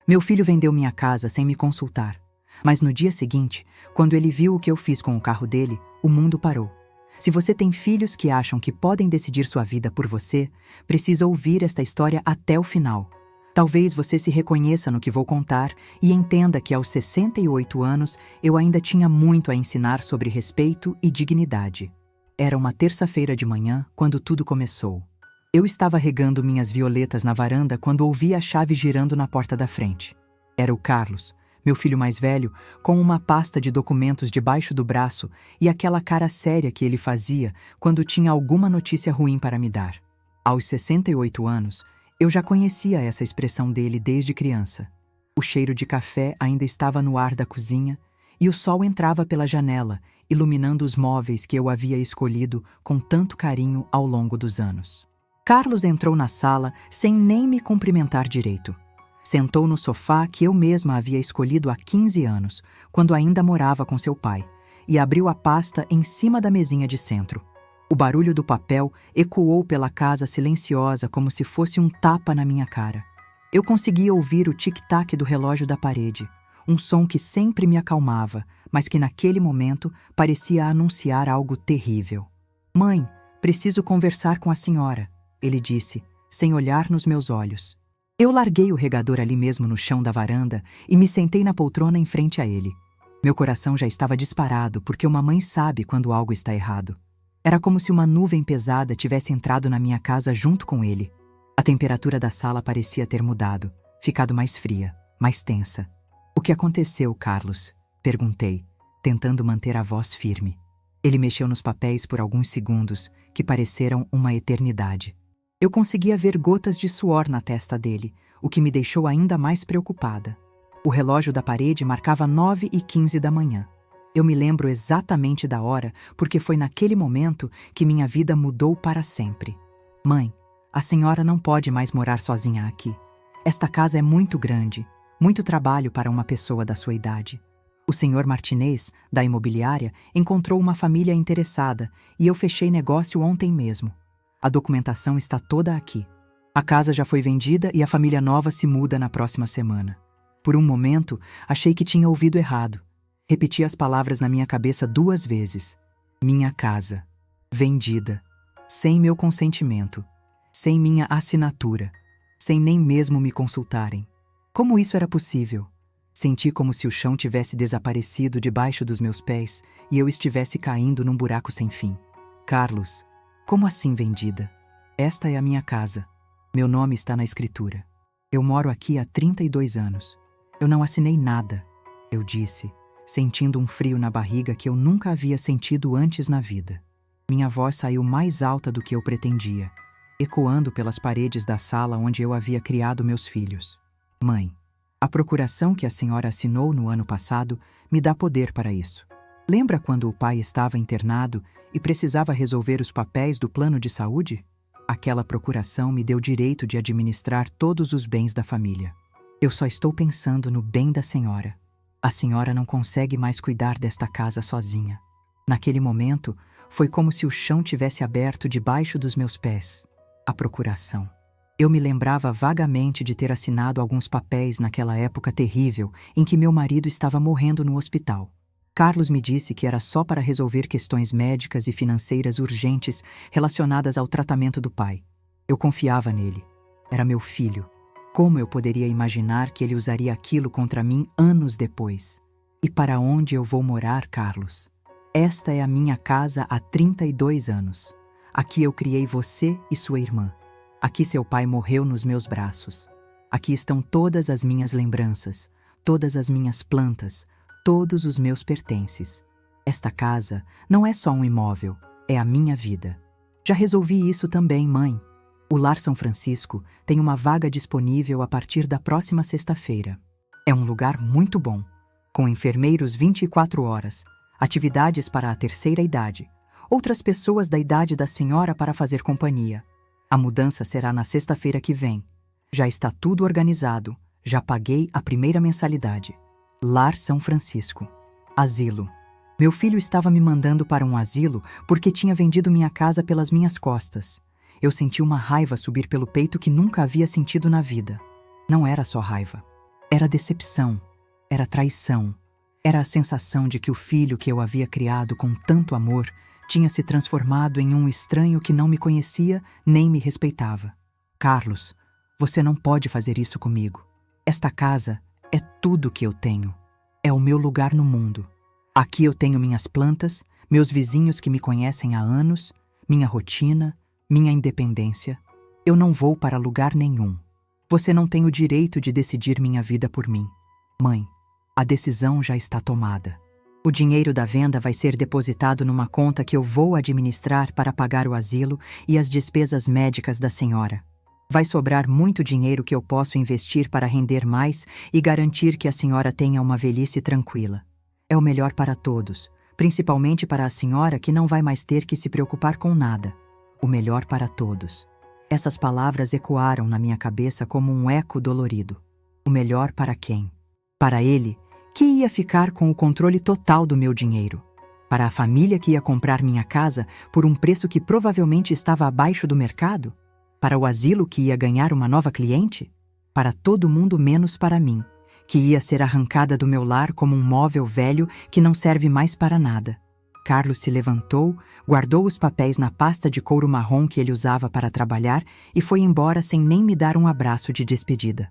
Meu filho vendeu minha casa sem me consultar. Mas no dia seguinte, quando ele viu o que eu fiz com o carro dele, o mundo parou. Se você tem filhos que acham que podem decidir sua vida por você, precisa ouvir esta história até o final. Talvez você se reconheça no que vou contar e entenda que aos 68 anos eu ainda tinha muito a ensinar sobre respeito e dignidade. Era uma terça-feira de manhã quando tudo começou. Eu estava regando minhas violetas na varanda quando ouvi a chave girando na porta da frente. Era o Carlos, meu filho mais velho, com uma pasta de documentos debaixo do braço e aquela cara séria que ele fazia quando tinha alguma notícia ruim para me dar. Aos 68 anos, eu já conhecia essa expressão dele desde criança. O cheiro de café ainda estava no ar da cozinha e o sol entrava pela janela, iluminando os móveis que eu havia escolhido com tanto carinho ao longo dos anos. Carlos entrou na sala sem nem me cumprimentar direito. Sentou no sofá que eu mesma havia escolhido há 15 anos, quando ainda morava com seu pai, e abriu a pasta em cima da mesinha de centro. O barulho do papel ecoou pela casa silenciosa como se fosse um tapa na minha cara. Eu conseguia ouvir o tic-tac do relógio da parede, um som que sempre me acalmava, mas que naquele momento parecia anunciar algo terrível. "Mãe, preciso conversar com a senhora", ele disse, sem olhar nos meus olhos. Eu larguei o regador ali mesmo no chão da varanda e me sentei na poltrona em frente a ele. Meu coração já estava disparado porque uma mãe sabe quando algo está errado. Era como se uma nuvem pesada tivesse entrado na minha casa junto com ele. A temperatura da sala parecia ter mudado, ficado mais fria, mais tensa. "O que aconteceu, Carlos?", perguntei, tentando manter a voz firme. Ele mexeu nos papéis por alguns segundos, que pareceram uma eternidade. Eu conseguia ver gotas de suor na testa dele, o que me deixou ainda mais preocupada. O relógio da parede marcava 9h15 da manhã. Eu me lembro exatamente da hora, porque foi naquele momento que minha vida mudou para sempre. "Mãe, a senhora não pode mais morar sozinha aqui. Esta casa é muito grande, muito trabalho para uma pessoa da sua idade. O senhor Martinez, da imobiliária, encontrou uma família interessada e eu fechei negócio ontem mesmo. A documentação está toda aqui. A casa já foi vendida e a família nova se muda na próxima semana." Por um momento, achei que tinha ouvido errado. Repeti as palavras na minha cabeça 2 vezes. Minha casa. Vendida. Sem meu consentimento. Sem minha assinatura. Sem nem mesmo me consultarem. Como isso era possível? Senti como se o chão tivesse desaparecido debaixo dos meus pés e eu estivesse caindo num buraco sem fim. "Carlos, como assim vendida? Esta é a minha casa. Meu nome está na escritura. Eu moro aqui há 32 anos. Eu não assinei nada", eu disse, sentindo um frio na barriga que eu nunca havia sentido antes na vida. Minha voz saiu mais alta do que eu pretendia, ecoando pelas paredes da sala onde eu havia criado meus filhos. "Mãe, a procuração que a senhora assinou no ano passado me dá poder para isso. Lembra quando o pai estava internado e precisava resolver os papéis do plano de saúde? Aquela procuração me deu direito de administrar todos os bens da família. Eu só estou pensando no bem da senhora. A senhora não consegue mais cuidar desta casa sozinha." Naquele momento, foi como se o chão tivesse aberto debaixo dos meus pés. A procuração. Eu me lembrava vagamente de ter assinado alguns papéis naquela época terrível em que meu marido estava morrendo no hospital. Carlos me disse que era só para resolver questões médicas e financeiras urgentes relacionadas ao tratamento do pai. Eu confiava nele. Era meu filho. Como eu poderia imaginar que ele usaria aquilo contra mim anos depois? "E para onde eu vou morar, Carlos? Esta é a minha casa há 32 anos. Aqui eu criei você e sua irmã. Aqui seu pai morreu nos meus braços. Aqui estão todas as minhas lembranças, todas as minhas plantas, todos os meus pertences. Esta casa não é só um imóvel, é a minha vida. Já resolvi isso também, mãe. O Lar São Francisco tem uma vaga disponível a partir da próxima sexta-feira. É um lugar muito bom, com enfermeiros 24 horas, atividades para a terceira idade, outras pessoas da idade da senhora para fazer companhia. A mudança será na sexta-feira que vem. Já está tudo organizado, já paguei a primeira mensalidade. Lar São Francisco. Asilo. Meu filho estava me mandando para um asilo porque tinha vendido minha casa pelas minhas costas. Eu senti uma raiva subir pelo peito que nunca havia sentido na vida. Não era só raiva. Era decepção, era traição, era a sensação de que o filho que eu havia criado com tanto amor tinha se transformado em um estranho que não me conhecia nem me respeitava. Carlos, você não pode fazer isso comigo. Esta casa é tudo que eu tenho. É o meu lugar no mundo. Aqui eu tenho minhas plantas, meus vizinhos que me conhecem há anos, minha rotina, minha independência. Eu não vou para lugar nenhum. Você não tem o direito de decidir minha vida por mim. Mãe, a decisão já está tomada. O dinheiro da venda vai ser depositado numa conta que eu vou administrar para pagar o asilo e as despesas médicas da senhora. Vai sobrar muito dinheiro que eu posso investir para render mais e garantir que a senhora tenha uma velhice tranquila. É o melhor para todos, principalmente para a senhora que não vai mais ter que se preocupar com nada. O melhor para todos. Essas palavras ecoaram na minha cabeça como um eco dolorido. O melhor para quem? Para ele, que ia ficar com o controle total do meu dinheiro. Para a família que ia comprar minha casa por um preço que provavelmente estava abaixo do mercado? Para o asilo que ia ganhar uma nova cliente? Para todo mundo menos para mim, que ia ser arrancada do meu lar como um móvel velho que não serve mais para nada. Carlos se levantou, guardou os papéis na pasta de couro marrom que ele usava para trabalhar e foi embora sem nem me dar um abraço de despedida.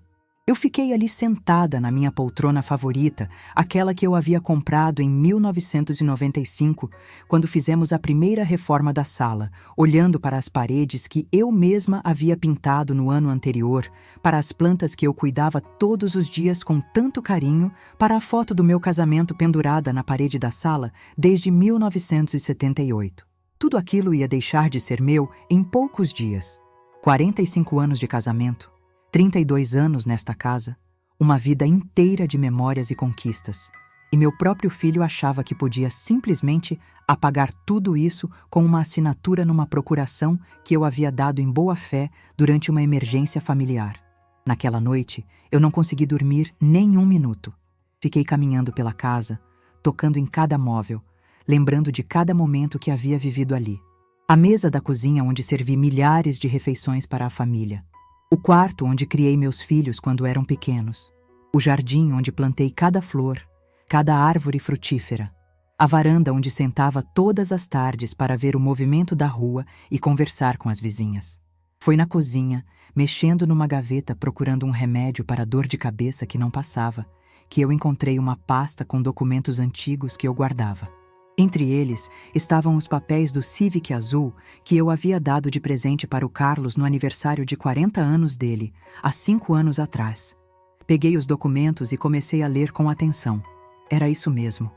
Eu fiquei ali sentada na minha poltrona favorita, aquela que eu havia comprado em 1995, quando fizemos a primeira reforma da sala, olhando para as paredes que eu mesma havia pintado no ano anterior, para as plantas que eu cuidava todos os dias com tanto carinho, para a foto do meu casamento pendurada na parede da sala desde 1978. Tudo aquilo ia deixar de ser meu em poucos dias. 45 anos de casamento. 32 anos nesta casa, uma vida inteira de memórias e conquistas. E meu próprio filho achava que podia simplesmente apagar tudo isso com uma assinatura numa procuração que eu havia dado em boa fé durante uma emergência familiar. Naquela noite, eu não consegui dormir nem um minuto. Fiquei caminhando pela casa, tocando em cada móvel, lembrando de cada momento que havia vivido ali. A mesa da cozinha onde servi milhares de refeições para a família. O quarto onde criei meus filhos quando eram pequenos. O jardim onde plantei cada flor, cada árvore frutífera. A varanda onde sentava todas as tardes para ver o movimento da rua e conversar com as vizinhas. Foi na cozinha, mexendo numa gaveta procurando um remédio para dor de cabeça que não passava, que eu encontrei uma pasta com documentos antigos que eu guardava. Entre eles estavam os papéis do Civic azul que eu havia dado de presente para o Carlos no aniversário de 40 anos dele, há 5 anos atrás. Peguei os documentos e comecei a ler com atenção. Era isso mesmo.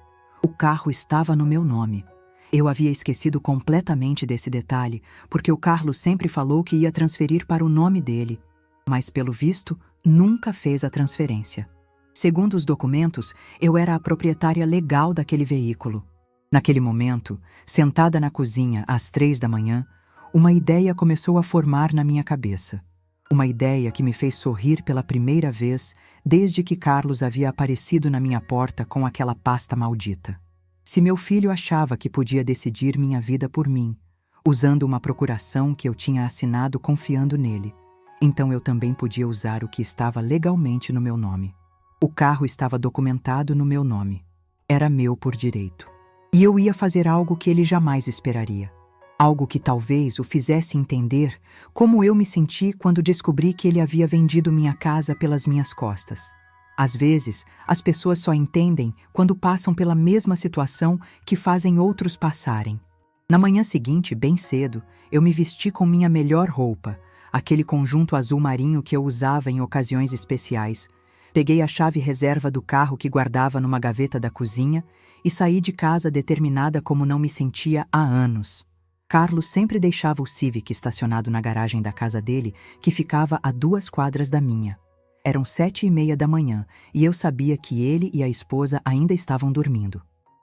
O carro estava no meu nome. Eu havia esquecido completamente desse detalhe, porque o Carlos sempre falou que ia transferir para o nome dele, mas, pelo visto, nunca fez a transferência. Segundo os documentos, eu era a proprietária legal daquele veículo. Naquele momento, sentada na cozinha às 3 da manhã, uma ideia começou a formar na minha cabeça. Uma ideia que me fez sorrir pela primeira vez desde que Carlos havia aparecido na minha porta com aquela pasta maldita. Se meu filho achava que podia decidir minha vida por mim, usando uma procuração que eu tinha assinado confiando nele, então eu também podia usar o que estava legalmente no meu nome. O carro estava documentado no meu nome. Era meu por direito. E eu ia fazer algo que ele jamais esperaria. Algo que talvez o fizesse entender como eu me senti quando descobri que ele havia vendido minha casa pelas minhas costas. Às vezes, as pessoas só entendem quando passam pela mesma situação que fazem outros passarem. Na manhã seguinte, bem cedo, eu me vesti com minha melhor roupa, aquele conjunto azul marinho que eu usava em ocasiões especiais. Peguei a chave reserva do carro que guardava numa gaveta da cozinha e saí de casa determinada como não me sentia há anos. Carlos sempre deixava o Civic estacionado na garagem da casa dele, que ficava a 2 quadras da minha. Eram 7h30 da manhã e eu sabia que ele e a esposa ainda estavam dormindo.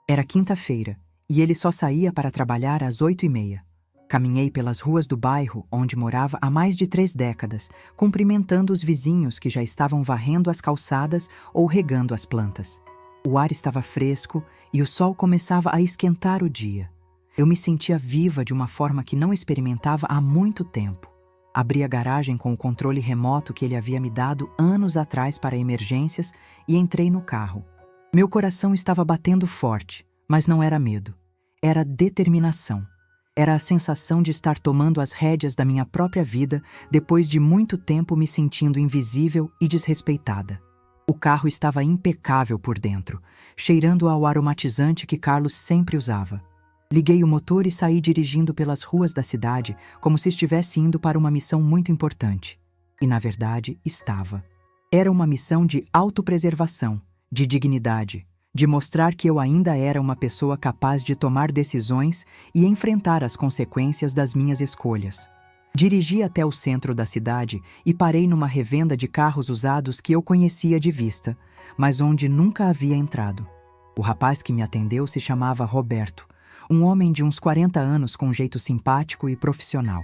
Era quinta-feira e ele só saía para trabalhar às 8h30. Caminhei pelas ruas do bairro onde morava há mais de 3 décadas, cumprimentando os vizinhos que já estavam varrendo as calçadas ou regando as plantas. O ar estava fresco e o sol começava a esquentar o dia. Eu me sentia viva de uma forma que não experimentava há muito tempo. Abri a garagem com o controle remoto que ele havia me dado anos atrás para emergências e entrei no carro. Meu coração estava batendo forte, mas não era medo. Era determinação. Era a sensação de estar tomando as rédeas da minha própria vida depois de muito tempo me sentindo invisível e desrespeitada. O carro estava impecável por dentro, cheirando ao aromatizante que Carlos sempre usava. Liguei o motor e saí dirigindo pelas ruas da cidade como se estivesse indo para uma missão muito importante. E, na verdade, estava. Era uma missão de autopreservação, de dignidade, de mostrar que eu ainda era uma pessoa capaz de tomar decisões e enfrentar as consequências das minhas escolhas. Dirigi até o centro da cidade e parei numa revenda de carros usados que eu conhecia de vista, mas onde nunca havia entrado. O rapaz que me atendeu se chamava Roberto, um homem de uns 40 anos com um jeito simpático e profissional.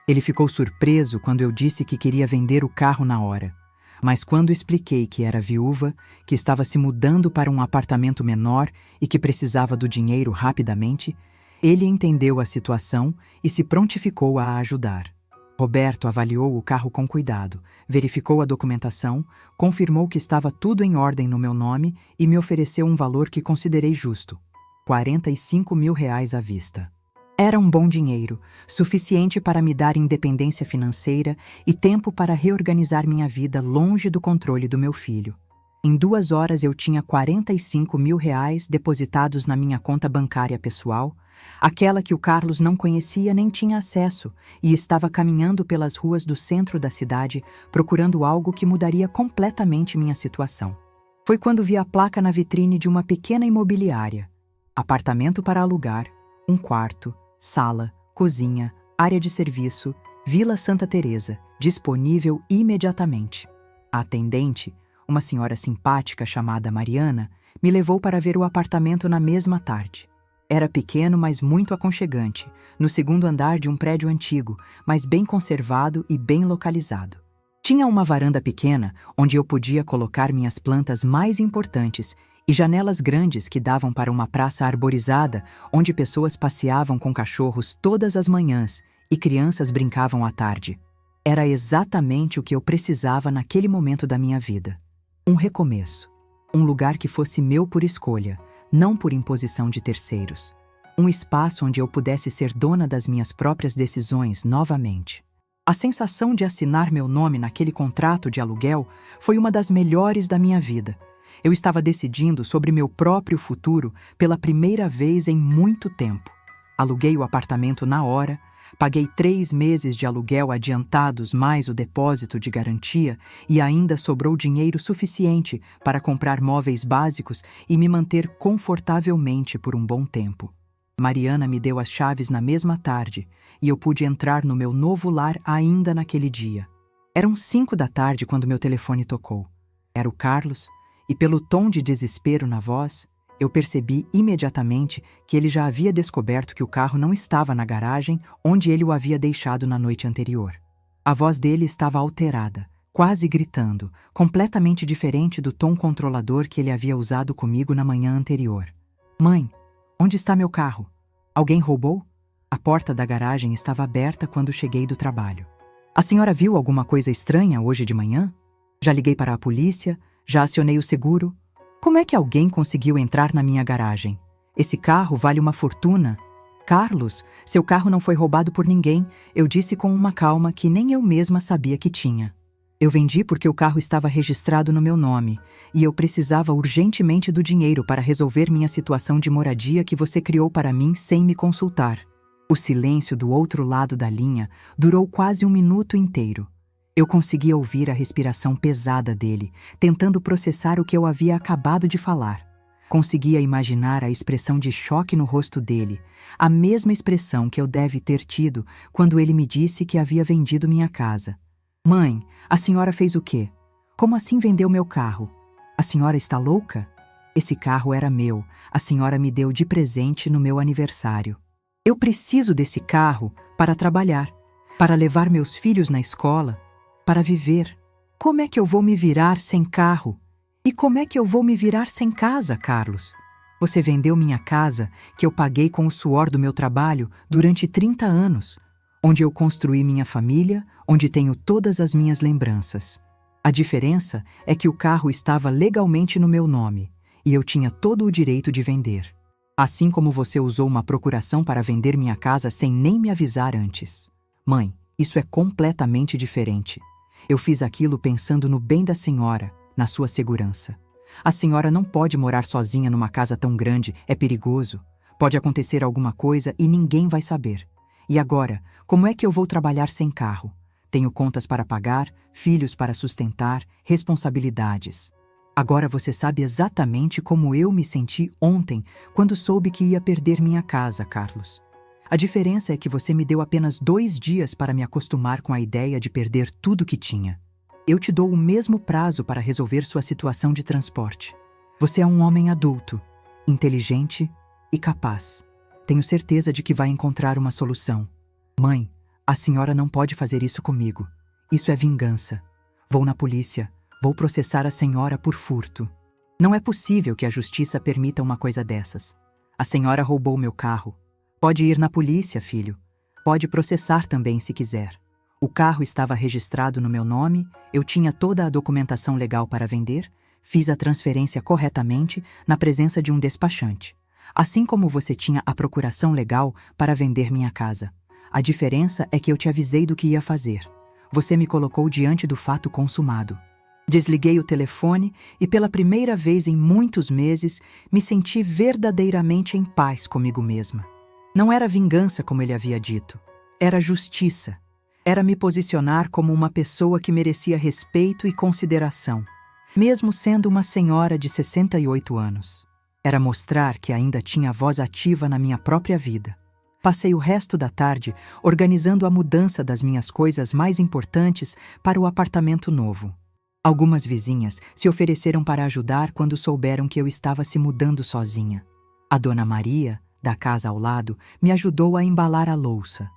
Ele ficou surpreso quando eu disse que queria vender o carro na hora. Mas quando expliquei que era viúva, que estava se mudando para um apartamento menor e que precisava do dinheiro rapidamente, ele entendeu a situação e se prontificou a ajudar. Roberto avaliou o carro com cuidado, verificou a documentação, confirmou que estava tudo em ordem no meu nome e me ofereceu um valor que considerei justo: R$ 45 mil à vista. Era um bom dinheiro, suficiente para me dar independência financeira e tempo para reorganizar minha vida longe do controle do meu filho. Em 2 horas eu tinha R$ 45 mil depositados na minha conta bancária pessoal, aquela que o Carlos não conhecia nem tinha acesso, e estava caminhando pelas ruas do centro da cidade procurando algo que mudaria completamente minha situação. Foi quando vi a placa na vitrine de uma pequena imobiliária. Apartamento para alugar, 1 quarto, sala, cozinha, área de serviço, Vila Santa Teresa, disponível imediatamente. A atendente, uma senhora simpática chamada Mariana, me levou para ver o apartamento na mesma tarde. Era pequeno, mas muito aconchegante, no 2º andar de um prédio antigo, mas bem conservado e bem localizado. Tinha uma varanda pequena, onde eu podia colocar minhas plantas mais importantes, e janelas grandes que davam para uma praça arborizada, onde pessoas passeavam com cachorros todas as manhãs e crianças brincavam à tarde. Era exatamente o que eu precisava naquele momento da minha vida. Um recomeço. Um lugar que fosse meu por escolha, não por imposição de terceiros. Um espaço onde eu pudesse ser dona das minhas próprias decisões novamente. A sensação de assinar meu nome naquele contrato de aluguel foi uma das melhores da minha vida. Eu estava decidindo sobre meu próprio futuro pela primeira vez em muito tempo. Aluguei o apartamento na hora, paguei 3 meses de aluguel adiantados mais o depósito de garantia e ainda sobrou dinheiro suficiente para comprar móveis básicos e me manter confortavelmente por um bom tempo. Mariana me deu as chaves na mesma tarde e eu pude entrar no meu novo lar ainda naquele dia. Eram 5 da tarde quando meu telefone tocou. Era o Carlos. E pelo tom de desespero na voz, eu percebi imediatamente que ele já havia descoberto que o carro não estava na garagem onde ele o havia deixado na noite anterior. A voz dele estava alterada, quase gritando, completamente diferente do tom controlador que ele havia usado comigo na manhã anterior. Mãe, onde está meu carro? Alguém roubou? A porta da garagem estava aberta quando cheguei do trabalho. A senhora viu alguma coisa estranha hoje de manhã? Já liguei para a polícia? Já acionei o seguro? Como é que alguém conseguiu entrar na minha garagem? Esse carro vale uma fortuna. Carlos, seu carro não foi roubado por ninguém, eu disse com uma calma que nem eu mesma sabia que tinha. Eu vendi porque o carro estava registrado no meu nome, e eu precisava urgentemente do dinheiro para resolver minha situação de moradia que você criou para mim sem me consultar. O silêncio do outro lado da linha durou quase 1 minuto inteiro. Eu conseguia ouvir a respiração pesada dele, tentando processar o que eu havia acabado de falar. Conseguia imaginar a expressão de choque no rosto dele, a mesma expressão que eu deve ter tido quando ele me disse que havia vendido minha casa. Mãe, a senhora fez o quê? Como assim vendeu meu carro? A senhora está louca? Esse carro era meu, a senhora me deu de presente no meu aniversário. Eu preciso desse carro para trabalhar, para levar meus filhos na escola, para viver. Como é que eu vou me virar sem carro? E como é que eu vou me virar sem casa, Carlos? Você vendeu minha casa, que eu paguei com o suor do meu trabalho, durante 30 anos. onde eu construí minha família, onde tenho todas as minhas lembranças. A diferença é que o carro estava legalmente no meu nome e eu tinha todo o direito de vender. Assim como você usou uma procuração para vender minha casa sem nem me avisar antes. Mãe, isso é completamente diferente. Eu fiz aquilo pensando no bem da senhora, na sua segurança. A senhora não pode morar sozinha numa casa tão grande, é perigoso. Pode acontecer alguma coisa e ninguém vai saber. E agora, como é que eu vou trabalhar sem carro? Tenho contas para pagar, filhos para sustentar, responsabilidades. Agora você sabe exatamente como eu me senti ontem quando soube que ia perder minha casa, Carlos. A diferença é que você me deu apenas 2 dias para me acostumar com a ideia de perder tudo que tinha. Eu te dou o mesmo prazo para resolver sua situação de transporte. Você é um homem adulto, inteligente e capaz. Tenho certeza de que vai encontrar uma solução. Mãe, a senhora não pode fazer isso comigo. Isso é vingança. Vou na polícia. Vou processar a senhora por furto. Não é possível que a justiça permita uma coisa dessas. A senhora roubou meu carro. Pode ir na polícia, filho. Pode processar também se quiser. O carro estava registrado no meu nome, eu tinha toda a documentação legal para vender, fiz a transferência corretamente na presença de um despachante. Assim como você tinha a procuração legal para vender minha casa. A diferença é que eu te avisei do que ia fazer. Você me colocou diante do fato consumado. Desliguei o telefone e pela primeira vez em muitos meses me senti verdadeiramente em paz comigo mesma. Não era vingança como ele havia dito. Era justiça. Era me posicionar como uma pessoa que merecia respeito e consideração, mesmo sendo uma senhora de 68 anos. Era mostrar que ainda tinha voz ativa na minha própria vida. Passei o resto da tarde organizando a mudança das minhas coisas mais importantes para o apartamento novo. Algumas vizinhas se ofereceram para ajudar quando souberam que eu estava se mudando sozinha. A dona Maria, da casa ao lado, me ajudou a embalar a louça.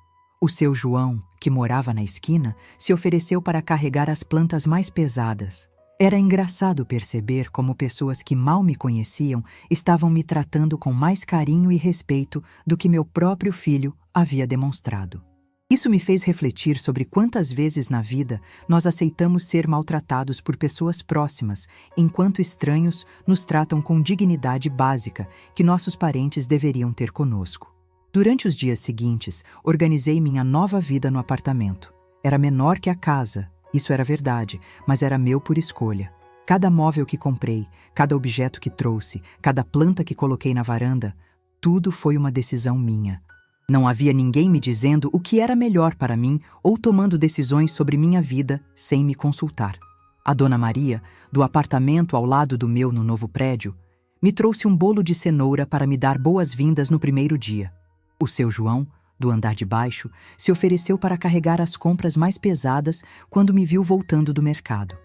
O seu João, que morava na esquina, se ofereceu para carregar as plantas mais pesadas. Era engraçado perceber como pessoas que mal me conheciam estavam me tratando com mais carinho e respeito do que meu próprio filho havia demonstrado. Isso me fez refletir sobre quantas vezes na vida nós aceitamos ser maltratados por pessoas próximas, enquanto estranhos nos tratam com dignidade básica que nossos parentes deveriam ter conosco. Durante os dias seguintes, organizei minha nova vida no apartamento. Era menor que a casa. Isso era verdade, mas era meu por escolha. Cada móvel que comprei, cada objeto que trouxe, cada planta que coloquei na varanda, tudo foi uma decisão minha. Não havia ninguém me dizendo o que era melhor para mim ou tomando decisões sobre minha vida sem me consultar. A dona Maria, do apartamento ao lado do meu no novo prédio, me trouxe um bolo de cenoura para me dar boas-vindas no primeiro dia. O seu João, do andar de baixo, se ofereceu para carregar as compras mais pesadas quando me viu voltando do mercado.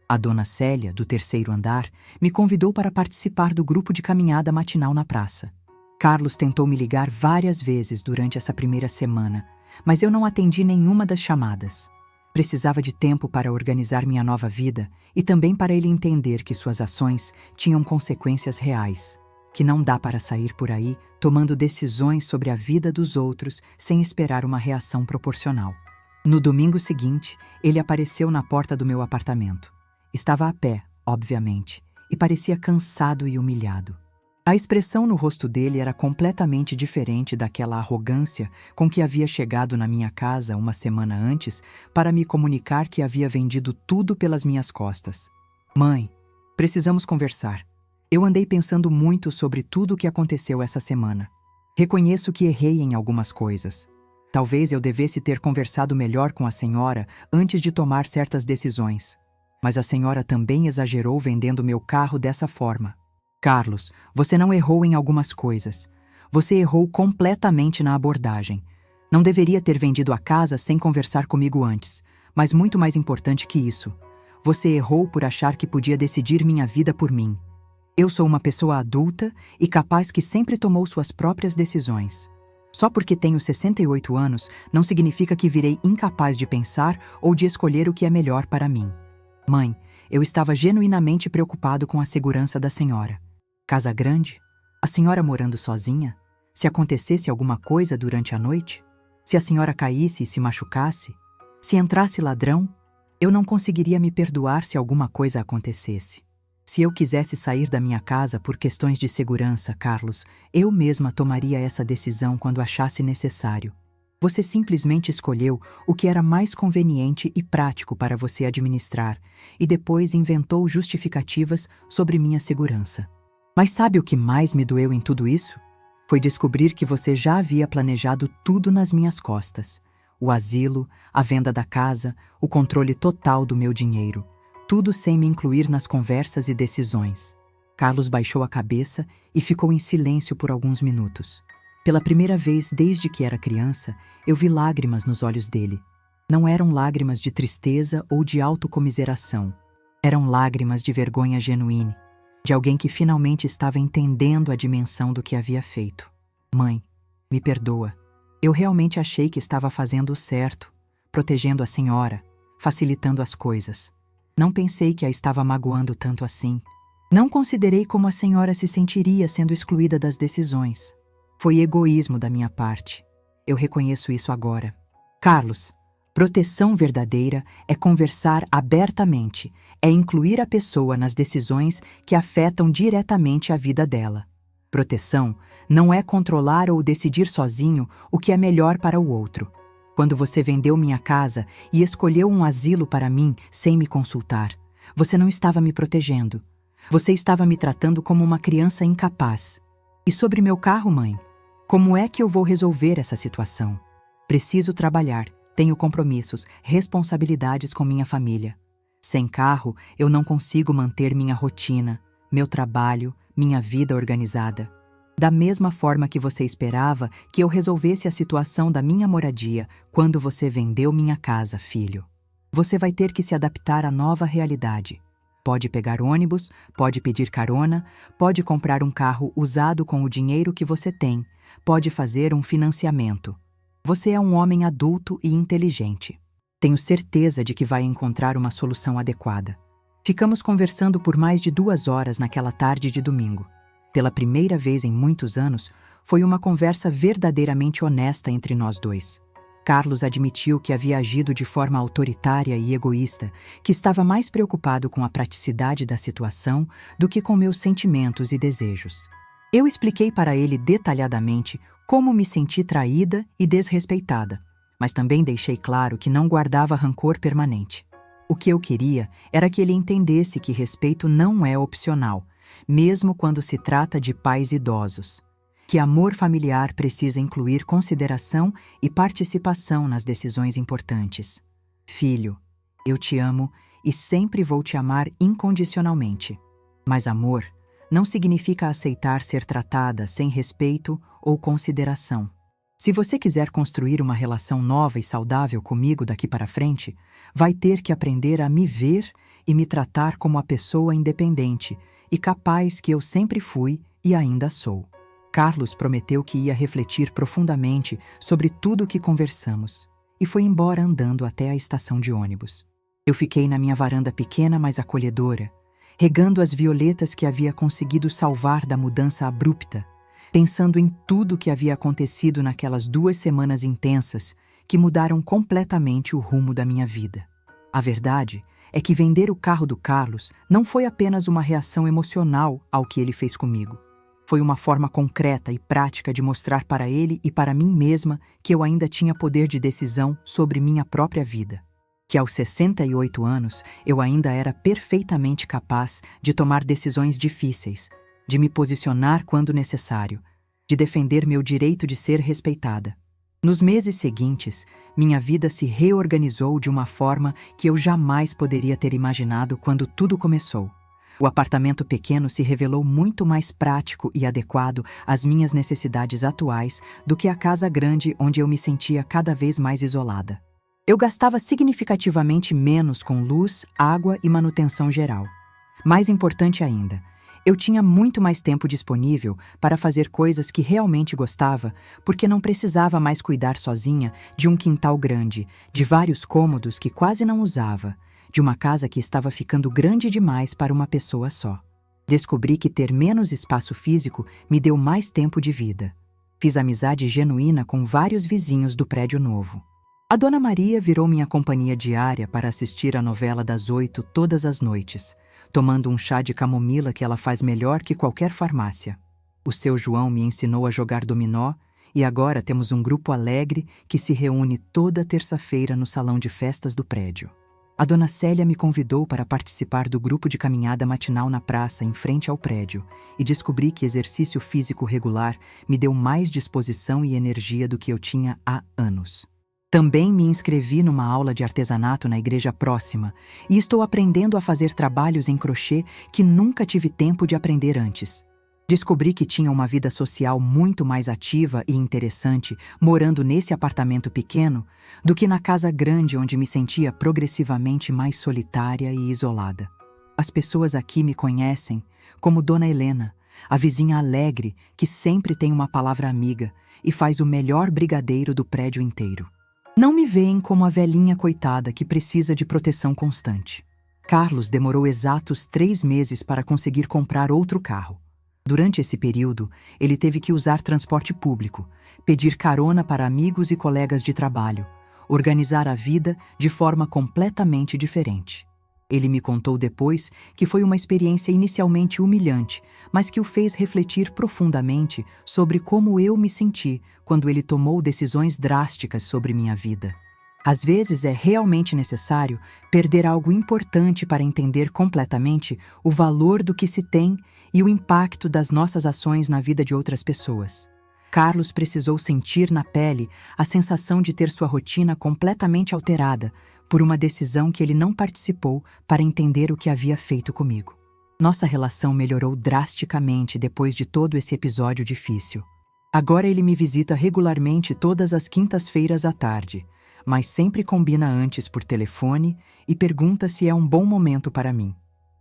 A dona Célia, do terceiro andar, me convidou para participar do grupo de caminhada matinal na praça. Carlos tentou me ligar várias vezes durante essa primeira semana, mas eu não atendi nenhuma das chamadas. Precisava de tempo para organizar minha nova vida e também para ele entender que suas ações tinham consequências reais. Que não dá para sair por aí tomando decisões sobre a vida dos outros sem esperar uma reação proporcional. No domingo seguinte, ele apareceu na porta do meu apartamento. Estava a pé, obviamente, e parecia cansado e humilhado. A expressão no rosto dele era completamente diferente daquela arrogância com que havia chegado na minha casa uma semana antes para me comunicar que havia vendido tudo pelas minhas costas. Mãe, precisamos conversar. Eu andei pensando muito sobre tudo o que aconteceu essa semana. Reconheço que errei em algumas coisas. Talvez eu devesse ter conversado melhor com a senhora antes de tomar certas decisões. Mas a senhora também exagerou vendendo meu carro dessa forma. Carlos, você não errou em algumas coisas. Você errou completamente na abordagem. Não deveria ter vendido a casa sem conversar comigo antes. Mas muito mais importante que isso, você errou por achar que podia decidir minha vida por mim. Eu sou uma pessoa adulta e capaz que sempre tomou suas próprias decisões. Só porque tenho 68 anos não significa que virei incapaz de pensar ou de escolher o que é melhor para mim. Mãe, eu estava genuinamente preocupado com a segurança da senhora. Casa grande? A senhora morando sozinha? Se acontecesse alguma coisa durante a noite? Se a senhora caísse e se machucasse? Se entrasse ladrão? Eu não conseguiria me perdoar se alguma coisa acontecesse. Se eu quisesse sair da minha casa por questões de segurança, Carlos, eu mesma tomaria essa decisão quando achasse necessário. Você simplesmente escolheu o que era mais conveniente e prático para você administrar e depois inventou justificativas sobre minha segurança. Mas sabe o que mais me doeu em tudo isso? Foi descobrir que você já havia planejado tudo nas minhas costas. O asilo, a venda da casa, o controle total do meu dinheiro. Tudo sem me incluir nas conversas e decisões. Carlos baixou a cabeça e ficou em silêncio por alguns minutos. Pela primeira vez desde que era criança, eu vi lágrimas nos olhos dele. Não eram lágrimas de tristeza ou de autocomiseração. Eram lágrimas de vergonha genuína, de alguém que finalmente estava entendendo a dimensão do que havia feito. Mãe, me perdoa. Eu realmente achei que estava fazendo o certo, protegendo a senhora, facilitando as coisas. Não pensei que a estava magoando tanto assim. Não considerei como a senhora se sentiria sendo excluída das decisões. Foi egoísmo da minha parte. Eu reconheço isso agora. Carlos, proteção verdadeira é conversar abertamente, é incluir a pessoa nas decisões que afetam diretamente a vida dela. Proteção não é controlar ou decidir sozinho o que é melhor para o outro. Quando você vendeu minha casa e escolheu um asilo para mim sem me consultar, você não estava me protegendo. Você estava me tratando como uma criança incapaz. E sobre meu carro, mãe? Como é que eu vou resolver essa situação? Preciso trabalhar, tenho compromissos, responsabilidades com minha família. Sem carro, eu não consigo manter minha rotina, meu trabalho, minha vida organizada. Da mesma forma que você esperava que eu resolvesse a situação da minha moradia quando você vendeu minha casa, filho. Você vai ter que se adaptar à nova realidade. Pode pegar ônibus, pode pedir carona, pode comprar um carro usado com o dinheiro que você tem, pode fazer um financiamento. Você é um homem adulto e inteligente. Tenho certeza de que vai encontrar uma solução adequada. Ficamos conversando por mais de 2 horas naquela tarde de domingo. Pela primeira vez em muitos anos, foi uma conversa verdadeiramente honesta entre nós dois. Carlos admitiu que havia agido de forma autoritária e egoísta, que estava mais preocupado com a praticidade da situação do que com meus sentimentos e desejos. Eu expliquei para ele detalhadamente como me senti traída e desrespeitada, mas também deixei claro que não guardava rancor permanente. O que eu queria era que ele entendesse que respeito não é opcional, mesmo quando se trata de pais idosos. Que amor familiar precisa incluir consideração e participação nas decisões importantes. Filho, eu te amo e sempre vou te amar incondicionalmente. Mas amor não significa aceitar ser tratada sem respeito ou consideração. Se você quiser construir uma relação nova e saudável comigo daqui para frente, vai ter que aprender a me ver e me tratar como a pessoa independente e capaz que eu sempre fui e ainda sou. Carlos prometeu que ia refletir profundamente sobre tudo o que conversamos e foi embora andando até a estação de ônibus. Eu fiquei na minha varanda pequena, mas acolhedora, regando as violetas que havia conseguido salvar da mudança abrupta, pensando em tudo o que havia acontecido naquelas 2 semanas intensas que mudaram completamente o rumo da minha vida. A verdade é que vender o carro do Carlos não foi apenas uma reação emocional ao que ele fez comigo. Foi uma forma concreta e prática de mostrar para ele e para mim mesma que eu ainda tinha poder de decisão sobre minha própria vida. Que aos 68 anos eu ainda era perfeitamente capaz de tomar decisões difíceis, de me posicionar quando necessário, de defender meu direito de ser respeitada. Nos meses seguintes, minha vida se reorganizou de uma forma que eu jamais poderia ter imaginado quando tudo começou. O apartamento pequeno se revelou muito mais prático e adequado às minhas necessidades atuais do que a casa grande onde eu me sentia cada vez mais isolada. Eu gastava significativamente menos com luz, água e manutenção geral. Mais importante ainda, eu tinha muito mais tempo disponível para fazer coisas que realmente gostava, porque não precisava mais cuidar sozinha de um quintal grande, de vários cômodos que quase não usava, de uma casa que estava ficando grande demais para uma pessoa só. Descobri que ter menos espaço físico me deu mais tempo de vida. Fiz amizade genuína com vários vizinhos do prédio novo. A Dona Maria virou minha companhia diária para assistir a novela das 8 todas as noites, tomando um chá de camomila que ela faz melhor que qualquer farmácia. O seu João me ensinou a jogar dominó e agora temos um grupo alegre que se reúne toda terça-feira no salão de festas do prédio. A Dona Célia me convidou para participar do grupo de caminhada matinal na praça em frente ao prédio e descobri que exercício físico regular me deu mais disposição e energia do que eu tinha há anos. Também me inscrevi numa aula de artesanato na igreja próxima e estou aprendendo a fazer trabalhos em crochê que nunca tive tempo de aprender antes. Descobri que tinha uma vida social muito mais ativa e interessante morando nesse apartamento pequeno do que na casa grande onde me sentia progressivamente mais solitária e isolada. As pessoas aqui me conhecem como Dona Helena, a vizinha alegre que sempre tem uma palavra amiga e faz o melhor brigadeiro do prédio inteiro. Não me veem como a velhinha coitada que precisa de proteção constante. Carlos demorou exatos 3 meses para conseguir comprar outro carro. Durante esse período, ele teve que usar transporte público, pedir carona para amigos e colegas de trabalho, organizar a vida de forma completamente diferente. Ele me contou depois que foi uma experiência inicialmente humilhante, mas que o fez refletir profundamente sobre como eu me senti quando ele tomou decisões drásticas sobre minha vida. Às vezes é realmente necessário perder algo importante para entender completamente o valor do que se tem e o impacto das nossas ações na vida de outras pessoas. Carlos precisou sentir na pele a sensação de ter sua rotina completamente alterada por uma decisão que ele não participou para entender o que havia feito comigo. Nossa relação melhorou drasticamente depois de todo esse episódio difícil. Agora ele me visita regularmente todas as quintas-feiras à tarde, mas sempre combina antes por telefone e pergunta se é um bom momento para mim.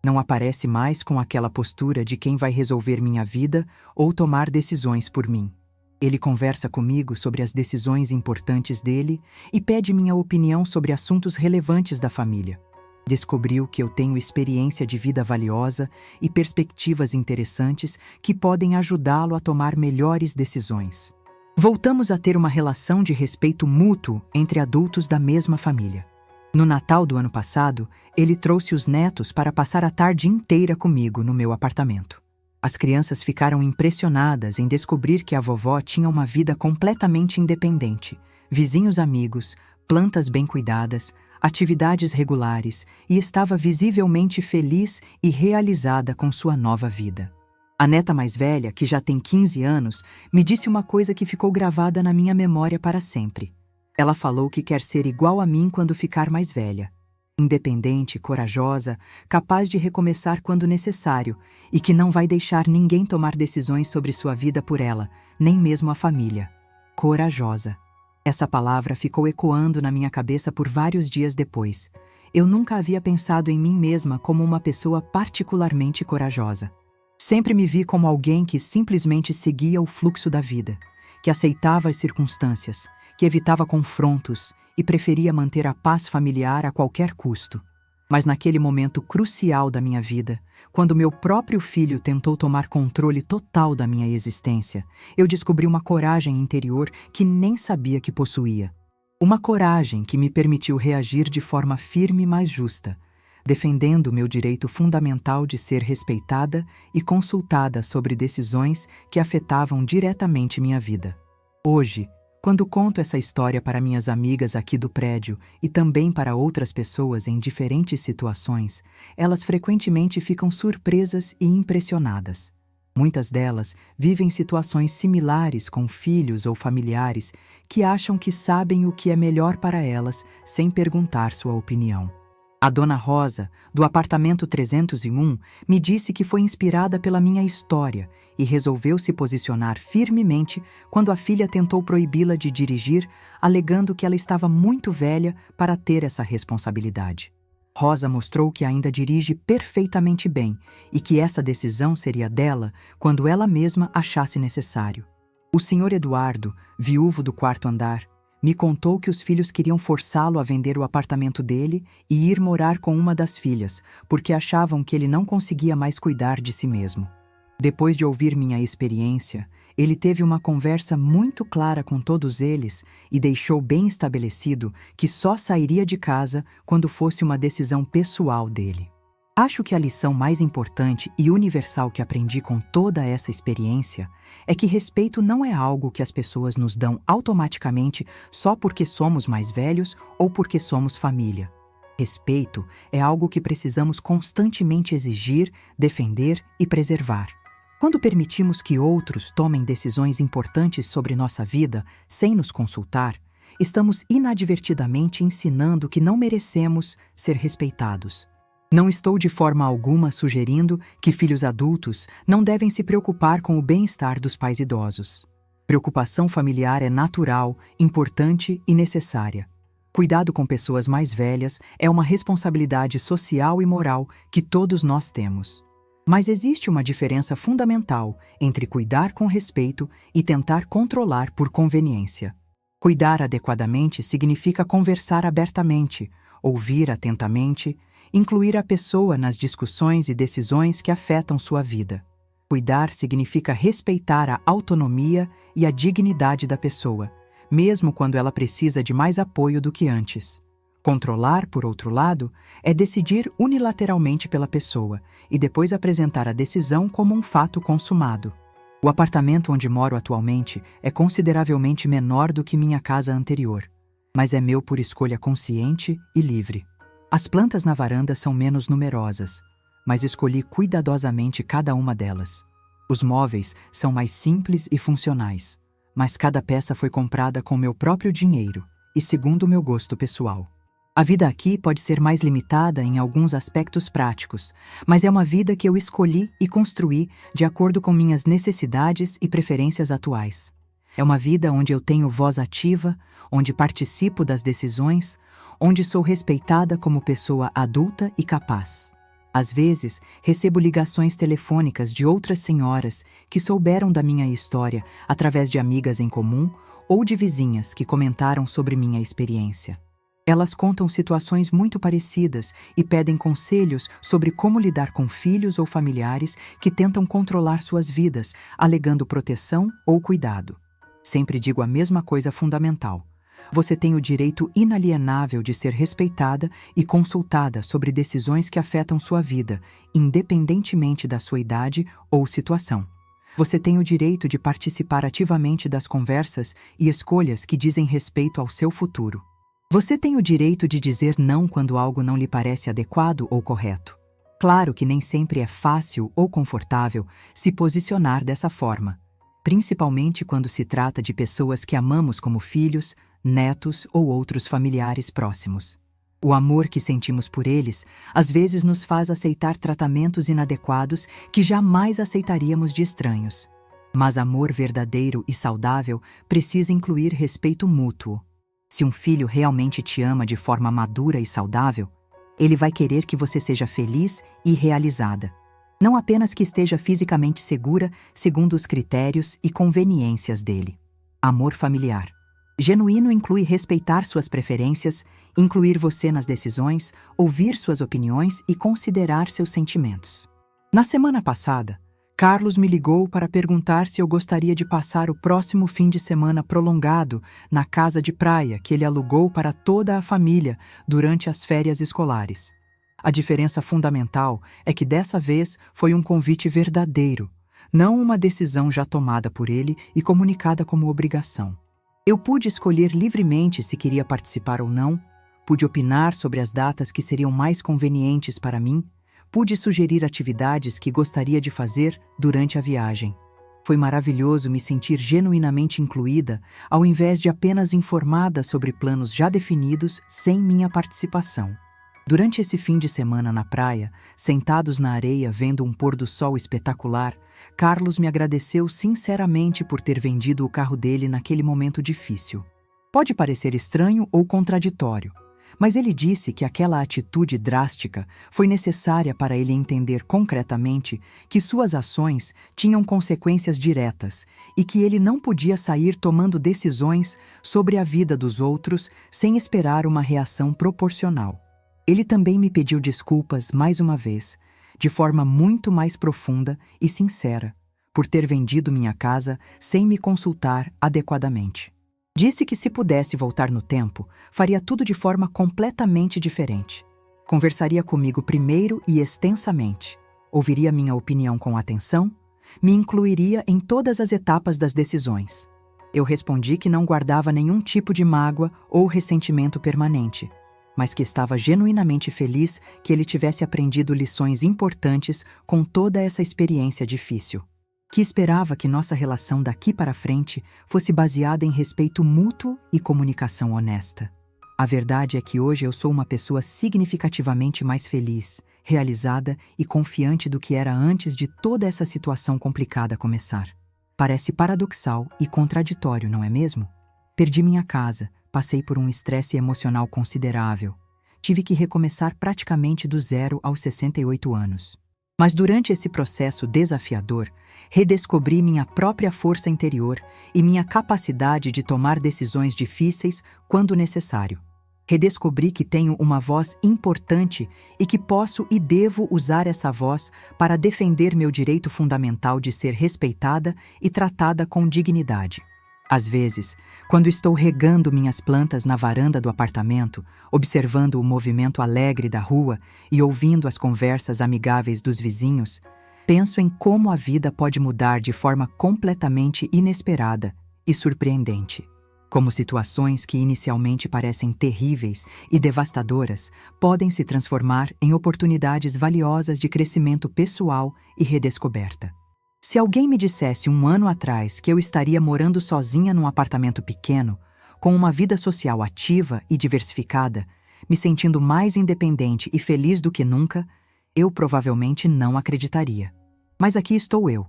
Não aparece mais com aquela postura de quem vai resolver minha vida ou tomar decisões por mim. Ele conversa comigo sobre as decisões importantes dele e pede minha opinião sobre assuntos relevantes da família. Descobriu que eu tenho experiência de vida valiosa e perspectivas interessantes que podem ajudá-lo a tomar melhores decisões. Voltamos a ter uma relação de respeito mútuo entre adultos da mesma família. No Natal do ano passado, ele trouxe os netos para passar a tarde inteira comigo no meu apartamento. As crianças ficaram impressionadas em descobrir que a vovó tinha uma vida completamente independente, vizinhos amigos, plantas bem cuidadas, atividades regulares e estava visivelmente feliz e realizada com sua nova vida. A neta mais velha, que já tem 15 anos, me disse uma coisa que ficou gravada na minha memória para sempre. Ela falou que quer ser igual a mim quando ficar mais velha. Independente, corajosa, capaz de recomeçar quando necessário e que não vai deixar ninguém tomar decisões sobre sua vida por ela, nem mesmo a família. Corajosa. Essa palavra ficou ecoando na minha cabeça por vários dias depois. Eu nunca havia pensado em mim mesma como uma pessoa particularmente corajosa. Sempre me vi como alguém que simplesmente seguia o fluxo da vida, que aceitava as circunstâncias, que evitava confrontos e preferia manter a paz familiar a qualquer custo. Mas naquele momento crucial da minha vida, quando meu próprio filho tentou tomar controle total da minha existência, eu descobri uma coragem interior que nem sabia que possuía. Uma coragem que me permitiu reagir de forma firme, mas justa, defendendo o meu direito fundamental de ser respeitada e consultada sobre decisões que afetavam diretamente minha vida. Hoje, quando conto essa história para minhas amigas aqui do prédio e também para outras pessoas em diferentes situações, elas frequentemente ficam surpresas e impressionadas. Muitas delas vivem situações similares com filhos ou familiares que acham que sabem o que é melhor para elas sem perguntar sua opinião. A Dona Rosa, do apartamento 301, me disse que foi inspirada pela minha história e resolveu se posicionar firmemente quando a filha tentou proibi-la de dirigir, alegando que ela estava muito velha para ter essa responsabilidade. Rosa mostrou que ainda dirige perfeitamente bem e que essa decisão seria dela quando ela mesma achasse necessário. O Sr. Eduardo, viúvo do 4º andar, me contou que os filhos queriam forçá-lo a vender o apartamento dele e ir morar com uma das filhas, porque achavam que ele não conseguia mais cuidar de si mesmo. Depois de ouvir minha experiência, ele teve uma conversa muito clara com todos eles e deixou bem estabelecido que só sairia de casa quando fosse uma decisão pessoal dele. Acho que a lição mais importante e universal que aprendi com toda essa experiência é que respeito não é algo que as pessoas nos dão automaticamente só porque somos mais velhos ou porque somos família. Respeito é algo que precisamos constantemente exigir, defender e preservar. Quando permitimos que outros tomem decisões importantes sobre nossa vida sem nos consultar, estamos inadvertidamente ensinando que não merecemos ser respeitados. Não estou de forma alguma sugerindo que filhos adultos não devem se preocupar com o bem-estar dos pais idosos. Preocupação familiar é natural, importante e necessária. Cuidado com pessoas mais velhas é uma responsabilidade social e moral que todos nós temos. Mas existe uma diferença fundamental entre cuidar com respeito e tentar controlar por conveniência. Cuidar adequadamente significa conversar abertamente, ouvir atentamente, incluir a pessoa nas discussões e decisões que afetam sua vida. Cuidar significa respeitar a autonomia e a dignidade da pessoa, mesmo quando ela precisa de mais apoio do que antes. Controlar, por outro lado, é decidir unilateralmente pela pessoa e depois apresentar a decisão como um fato consumado. O apartamento onde moro atualmente é consideravelmente menor do que minha casa anterior, mas é meu por escolha consciente e livre. As plantas na varanda são menos numerosas, mas escolhi cuidadosamente cada uma delas. Os móveis são mais simples e funcionais, mas cada peça foi comprada com meu próprio dinheiro e segundo o meu gosto pessoal. A vida aqui pode ser mais limitada em alguns aspectos práticos, mas é uma vida que eu escolhi e construí de acordo com minhas necessidades e preferências atuais. É uma vida onde eu tenho voz ativa, onde participo das decisões, onde sou respeitada como pessoa adulta e capaz. Às vezes, recebo ligações telefônicas de outras senhoras que souberam da minha história através de amigas em comum ou de vizinhas que comentaram sobre minha experiência. Elas contam situações muito parecidas e pedem conselhos sobre como lidar com filhos ou familiares que tentam controlar suas vidas, alegando proteção ou cuidado. Sempre digo a mesma coisa fundamental. Você tem o direito inalienável de ser respeitada e consultada sobre decisões que afetam sua vida, independentemente da sua idade ou situação. Você tem o direito de participar ativamente das conversas e escolhas que dizem respeito ao seu futuro. Você tem o direito de dizer não quando algo não lhe parece adequado ou correto. Claro que nem sempre é fácil ou confortável se posicionar dessa forma, principalmente quando se trata de pessoas que amamos como filhos, netos ou outros familiares próximos. O amor que sentimos por eles às vezes nos faz aceitar tratamentos inadequados que jamais aceitaríamos de estranhos. Mas amor verdadeiro e saudável precisa incluir respeito mútuo. Se um filho realmente te ama de forma madura e saudável, ele vai querer que você seja feliz e realizada. Não apenas que esteja fisicamente segura segundo os critérios e conveniências dele. Amor familiar. Genuíno inclui respeitar suas preferências, incluir você nas decisões, ouvir suas opiniões e considerar seus sentimentos. Na semana passada, Carlos me ligou para perguntar se eu gostaria de passar o próximo fim de semana prolongado na casa de praia que ele alugou para toda a família durante as férias escolares. A diferença fundamental é que dessa vez foi um convite verdadeiro, não uma decisão já tomada por ele e comunicada como obrigação. Eu pude escolher livremente se queria participar ou não, pude opinar sobre as datas que seriam mais convenientes para mim, pude sugerir atividades que gostaria de fazer durante a viagem. Foi maravilhoso me sentir genuinamente incluída, ao invés de apenas informada sobre planos já definidos sem minha participação. Durante esse fim de semana na praia, sentados na areia vendo um pôr do sol espetacular, Carlos me agradeceu sinceramente por ter vendido o carro dele naquele momento difícil. Pode parecer estranho ou contraditório, mas ele disse que aquela atitude drástica foi necessária para ele entender concretamente que suas ações tinham consequências diretas e que ele não podia sair tomando decisões sobre a vida dos outros sem esperar uma reação proporcional. Ele também me pediu desculpas mais uma vez, de forma muito mais profunda e sincera, por ter vendido minha casa sem me consultar adequadamente. Disse que se pudesse voltar no tempo, faria tudo de forma completamente diferente. Conversaria comigo primeiro e extensamente, ouviria minha opinião com atenção, me incluiria em todas as etapas das decisões. Eu respondi que não guardava nenhum tipo de mágoa ou ressentimento permanente, mas que estava genuinamente feliz que ele tivesse aprendido lições importantes com toda essa experiência difícil. Que esperava que nossa relação daqui para frente fosse baseada em respeito mútuo e comunicação honesta. A verdade é que hoje eu sou uma pessoa significativamente mais feliz, realizada e confiante do que era antes de toda essa situação complicada começar. Parece paradoxal e contraditório, não é mesmo? Perdi minha casa, passei por um estresse emocional considerável. Tive que recomeçar praticamente do zero aos 68 anos. Mas durante esse processo desafiador, redescobri minha própria força interior e minha capacidade de tomar decisões difíceis quando necessário. Redescobri que tenho uma voz importante e que posso e devo usar essa voz para defender meu direito fundamental de ser respeitada e tratada com dignidade. Às vezes, quando estou regando minhas plantas na varanda do apartamento, observando o movimento alegre da rua e ouvindo as conversas amigáveis dos vizinhos, penso em como a vida pode mudar de forma completamente inesperada e surpreendente. Como situações que inicialmente parecem terríveis e devastadoras podem se transformar em oportunidades valiosas de crescimento pessoal e redescoberta. Se alguém me dissesse 1 ano atrás que eu estaria morando sozinha num apartamento pequeno, com uma vida social ativa e diversificada, me sentindo mais independente e feliz do que nunca, eu provavelmente não acreditaria. Mas aqui estou eu,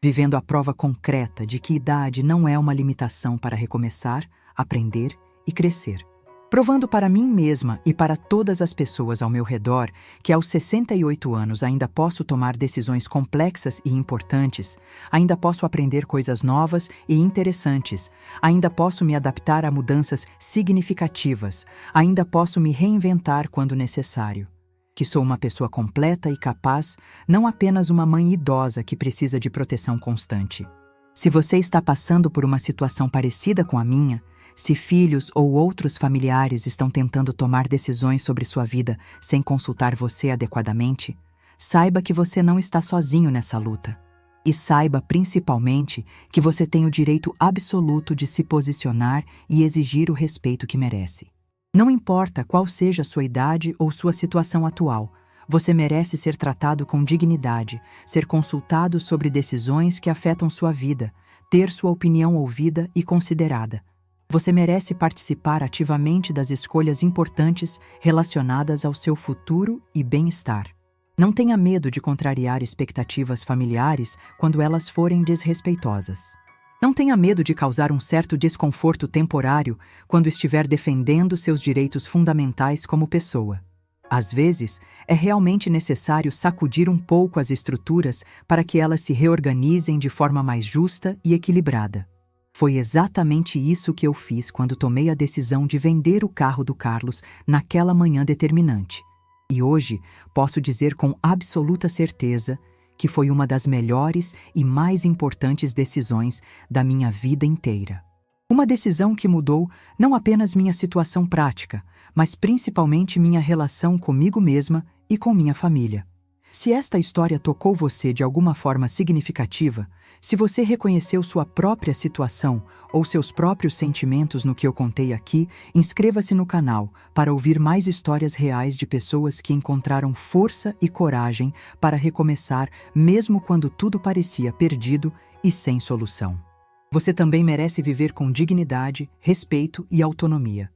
vivendo a prova concreta de que idade não é uma limitação para recomeçar, aprender e crescer. Provando para mim mesma e para todas as pessoas ao meu redor que aos 68 anos ainda posso tomar decisões complexas e importantes, ainda posso aprender coisas novas e interessantes, ainda posso me adaptar a mudanças significativas, ainda posso me reinventar quando necessário. Que sou uma pessoa completa e capaz, não apenas uma mãe idosa que precisa de proteção constante. Se você está passando por uma situação parecida com a minha, se filhos ou outros familiares estão tentando tomar decisões sobre sua vida sem consultar você adequadamente, saiba que você não está sozinho nessa luta. E saiba, principalmente, que você tem o direito absoluto de se posicionar e exigir o respeito que merece. Não importa qual seja a sua idade ou sua situação atual, você merece ser tratado com dignidade, ser consultado sobre decisões que afetam sua vida, ter sua opinião ouvida e considerada. Você merece participar ativamente das escolhas importantes relacionadas ao seu futuro e bem-estar. Não tenha medo de contrariar expectativas familiares quando elas forem desrespeitosas. Não tenha medo de causar um certo desconforto temporário quando estiver defendendo seus direitos fundamentais como pessoa. Às vezes, é realmente necessário sacudir um pouco as estruturas para que elas se reorganizem de forma mais justa e equilibrada. Foi exatamente isso que eu fiz quando tomei a decisão de vender o carro do Carlos naquela manhã determinante. E hoje posso dizer com absoluta certeza que foi uma das melhores e mais importantes decisões da minha vida inteira. Uma decisão que mudou não apenas minha situação prática, mas principalmente minha relação comigo mesma e com minha família. Se esta história tocou você de alguma forma significativa, se você reconheceu sua própria situação ou seus próprios sentimentos no que eu contei aqui, inscreva-se no canal para ouvir mais histórias reais de pessoas que encontraram força e coragem para recomeçar mesmo quando tudo parecia perdido e sem solução. Você também merece viver com dignidade, respeito e autonomia.